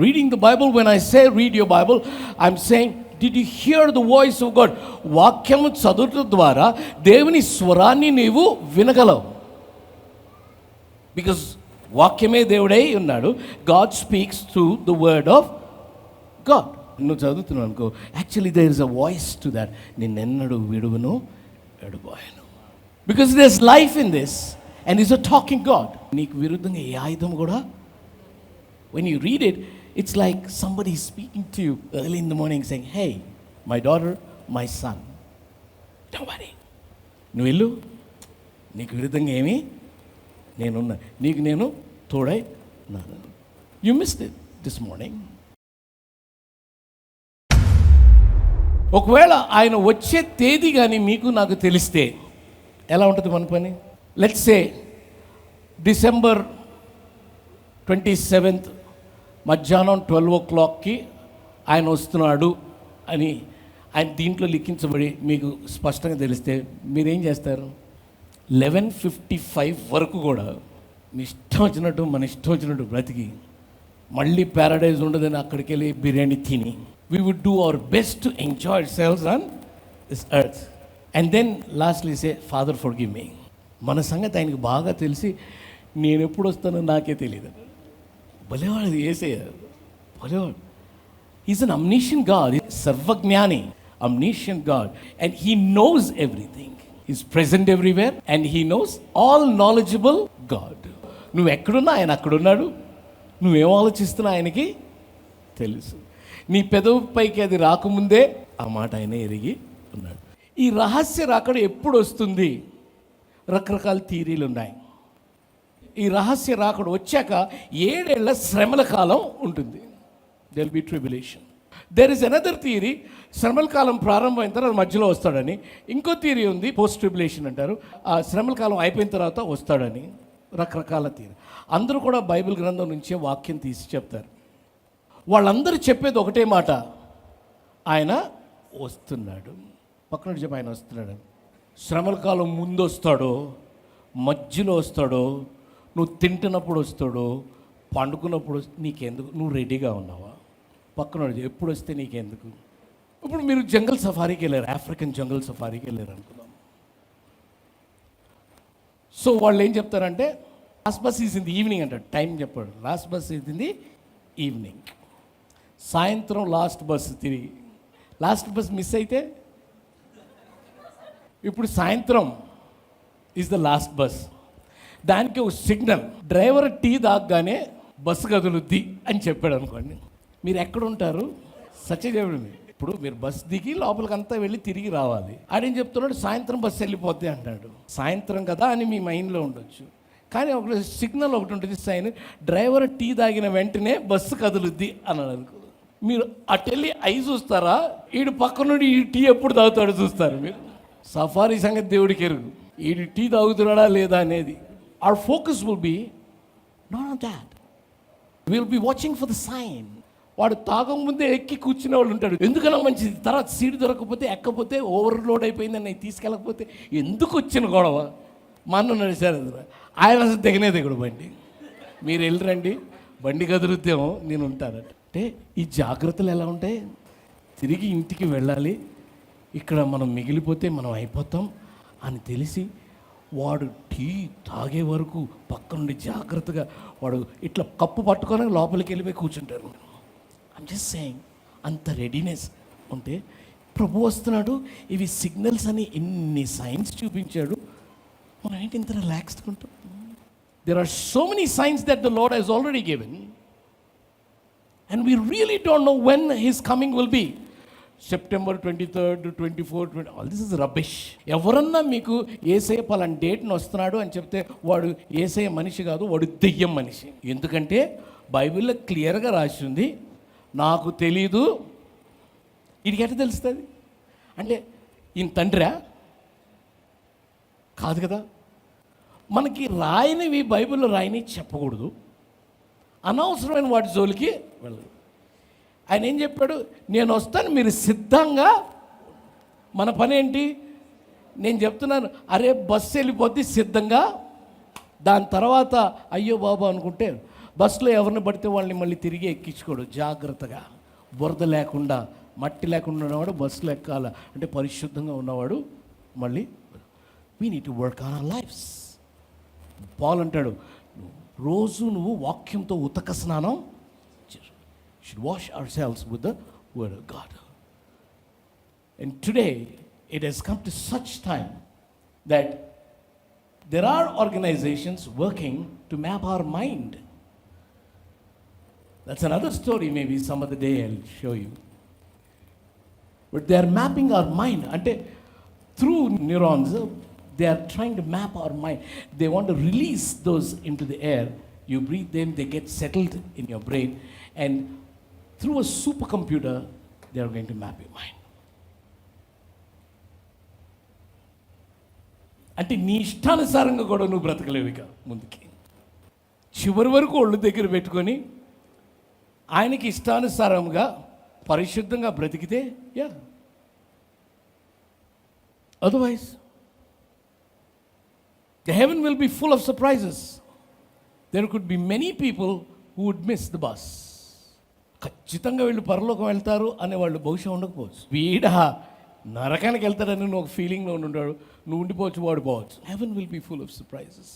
Reading the Bible, when I say read your Bible, I'm saying, did you hear the voice of God? వాక్యము చదువుట ద్వారా దేవుని స్వరాన్ని నీవు వినగలవు. Because వాక్యమే దేవుడై ఉన్నాడు. God speaks through the word of God. నువ్వు చదువుతున్నావు అనుకో, actually there is a voice to that. నిన్నెన్నడు విడువను ఎడబాయను. Because there is life in this and is a talking God. నీకు విరుద్ధంగా ఏ ఆయుధం కూడా, when you read it, it's like somebody speaking to you early in the morning saying, hey, my daughter, my son, don't worry. నువ్వు వెళ్ళు, నీకు విరుద్ధంగా ఏమి నేనున్నా, నీకు నేను తోడై ఉన్నాను. You missed it this morning. ఒకవేళ ఆయన వచ్చే తేదీ కానీ మీకు నాకు తెలిస్తే ఎలా ఉంటుంది మన పని? లెట్స్ సే December 27th మధ్యాహ్నం 12 o'clockకి ఆయన వస్తున్నాడు అని ఆయన దీంట్లో లిఖించబడి మీకు స్పష్టంగా తెలిస్తే మీరేం చేస్తారు? 11:55 వరకు కూడా మీ ఇష్టం వచ్చినట్టు, మన ఇష్టం వచ్చినట్టు బ్రతికి, మళ్ళీ ప్యారడైజ్ ఉండదని అక్కడికి వెళ్ళి బిర్యానీ తిని, we would do our best to enjoy ourselves on this earth and then lastly say, Father forgive me. మన సంగతి ఆయనకు బాగా తెలిసి నేను ఎప్పుడు వస్తానో నాకే తెలియదు. భలేవాడు యేసయ్య, భలేవాడు. ఈజ్ అన్ omniscient God, సర్వజ్ఞాని, omniscient God, and he knows everything. He's present everywhere and he knows, all knowledgeable God. నువ్వు ఎక్కడున్నా ఆయన అక్కడున్నాడు. నువ్వేం ఆలోచిస్తున్నా ఆయనకి తెలుసు. నీ పెదవి పైకి అది రాకముందే ఆ మాట ఆయన ఎరిగి ఉన్నాడు. ఈ రహస్య రాకడ ఎప్పుడు వస్తుంది? రకరకాల థియరీలు ఉన్నాయి. ఈ రహస్య రాకడ వచ్చాక 7 ఏళ్ల శ్రమల కాలం ఉంటుంది. There will be tribulation. There is another theory, శ్రమల కాలం ప్రారంభమైన తర్వాత మధ్యలో వస్తాడని. ఇంకో థియరీ ఉంది, పోస్ట్ ట్రిబ్యులేషన్ అంటారు, ఆ శ్రమల కాలం అయిపోయిన తర్వాత వస్తాడని. రకరకాల థియరీ. అందరూ కూడా బైబిల్ గ్రంథం నుంచే వాక్యం తీసి చెప్తారు. వాళ్ళందరూ చెప్పేది ఒకటే మాట, ఆయన వస్తున్నాడు. పక్కన చెప్పి ఆయన వస్తున్నాడు. శ్రమల కాలం ముందు వస్తాడో, మధ్యలో వస్తాడో, నువ్వు తింటున్నప్పుడు వస్తాడో, పండుకున్నప్పుడు నీకెందుకు? నువ్వు రెడీగా ఉన్నావా? పక్కన ఎప్పుడు వస్తే నీకెందుకు? ఇప్పుడు మీరు జంగల్ సఫారీకి వెళ్ళారు, ఆఫ్రికన్ జంగల్ సఫారీకి వెళ్ళారు అనుకుందాం. సో వాళ్ళు ఏం చెప్తారంటే, last bus is in the evening అంటాడు. టైం చెప్పాడు, last bus is in the evening. సాయంత్రం లాస్ట్ బస్సు తిరిగి, లాస్ట్ బస్ మిస్ అయితే ఇప్పుడు సాయంత్రం ఈజ్ ద లాస్ట్ బస్. దానికి ఒక సిగ్నల్, డ్రైవర్ టీ తాగగానే బస్సు కదులుద్ది అని చెప్పాడు అనుకోండి. మీరు ఎక్కడ ఉంటారు? సత్యదేవుడు. ఇప్పుడు మీరు బస్సు దిగి లోపలికి అంతా వెళ్ళి తిరిగి రావాలి. ఆడేం చెప్తున్నాడు? సాయంత్రం బస్సు వెళ్ళిపోద్ది అంటాడు. సాయంత్రం కదా అని మీ మైండ్లో ఉండొచ్చు, కానీ ఒక సిగ్నల్ ఒకటి ఉంటుంది, సైన్, డ్రైవర్ టీ తాగిన వెంటనే బస్సు కదులుద్ది అన్నాడు అనుకో. మీరు అటు వెళ్ళి అయి చూస్తారా, ఈడు పక్క నుండి ఈ టీ ఎప్పుడు తాగుతాడో చూస్తారు మీరు. సఫారీ సంగతి దేవుడికి ఎరుగు, ఈడు టీ తాగుతున్నాడా లేదా అనేది. Our focus will be not on that. Will be watching for the sign. వాడు తాగక ముందే ఎక్కి కూర్చునే వాళ్ళు ఉంటాడు. ఎందుకన్నా మంచిది, తర్వాత సీటు దొరకకపోతే, ఎక్కపోతే, ఓవర్లోడ్ అయిపోయిందని తీసుకెళ్ళకపోతే ఎందుకు వచ్చిన గొడవ. మా అన్న నడిచారు, ఆయన అసలు దిగనే దిగడు బండి. మీరు వెళ్ళరండి, బండి కదులుద్దేమో నేను ఉంటానట. అంటే ఈ జాగ్రత్తలు ఎలా ఉంటాయి? తిరిగి ఇంటికి వెళ్ళాలి, ఇక్కడ మనం మిగిలిపోతే మనం అయిపోతాం అని తెలిసి వాడు టీ తాగే వరకు పక్క నుండి జాగ్రత్తగా వాడు ఇట్లా కప్పు పట్టుకొని లోపలికి వెళ్ళిపోయి కూర్చుంటారు. ఐమ్ జస్ట్ సేయింగ్, అంత రెడీనెస్ ఉంటే ప్రభు వస్తున్నాడు, ఇవి సిగ్నల్స్ అని ఎన్ని సైన్స్ చూపించాడు, మనం ఏంటి ఇంత రిలాక్స్డ్గా ఉంటాం? There are so many signs that the Lord has already given, and we really don't know when his coming will be. September 23rd, 24th, 20, all this is rubbish. ఎవరన్నా మీకు యేసయ్య పలానా డేట్ని వస్తున్నాడు అని చెప్తే వాడు యేసయ్య మనిషి కాదు, వాడు దెయ్యం మనిషి. ఎందుకంటే బైబిల్లో క్లియర్గా రాసి ఉంది, నాకు తెలీదు. వీడికి ఎట్లా తెలుస్తుంది? అంటే ఈయన తండ్రా? కాదు కదా. మనకి రాయనివి, బైబిల్లో రాయని చెప్పకూడదు, అనవసరమైన వాటి జోలికి వెళ్ళదు. ఆయన ఏం చెప్పాడు? నేను వస్తాను, మీరు సిద్ధంగా. మన పని ఏంటి? నేను చెప్తున్నాను, అరే బస్సు వెళ్ళిపోద్ది సిద్ధంగా. దాని తర్వాత అయ్యో బాబా అనుకుంటే బస్సులో ఎవరిని పడితే వాళ్ళని మళ్ళీ తిరిగి ఎక్కించుకోడు. జాగ్రత్తగా బురద లేకుండా మట్టి లేకుండా ఉన్నవాడు బస్సులో ఎక్కాల అంటే పరిశుద్ధంగా ఉన్నవాడు మళ్ళీ. We need to work on our lives. Paul అంటాడు, రోజు నువ్వు వాక్యంతో ఉతక స్నానం should wash ourselves with the word of God. And today it has come to such time that there are organizations working to map our mind. That's another story, maybe some other day I'll show you. But they are mapping our mind. Ante through neurons, they are trying to map our mind. They want to release those into the air. You breathe them, they get settled in your brain, and through a supercomputer, they are going to map your mind. అంటే నీ ఇష్టానుసారంగా కూడా నువ్వు బ్రతకలేవు ఇక ముందుకి. చివరి వరకు ఒళ్ళు దగ్గర పెట్టుకొని ఆయనకి ఇష్టానుసారంగా పరిశుద్ధంగా బ్రతికితే yeah, otherwise the heaven will be full of surprises. There could be many people who would miss the bus. ఖచ్చితంగా వీళ్ళు పరలోకం వెళ్తారు అనేవాళ్ళు బహుశా ఉండకపోవచ్చు. వీడా నరకానికి వెళ్తాడని నువ్వు ఒక ఫీలింగ్లో ఉంటాడు, నువ్వు ఉండిపోవచ్చు, వాడిపోవచ్చు. Heaven will be full of surprises.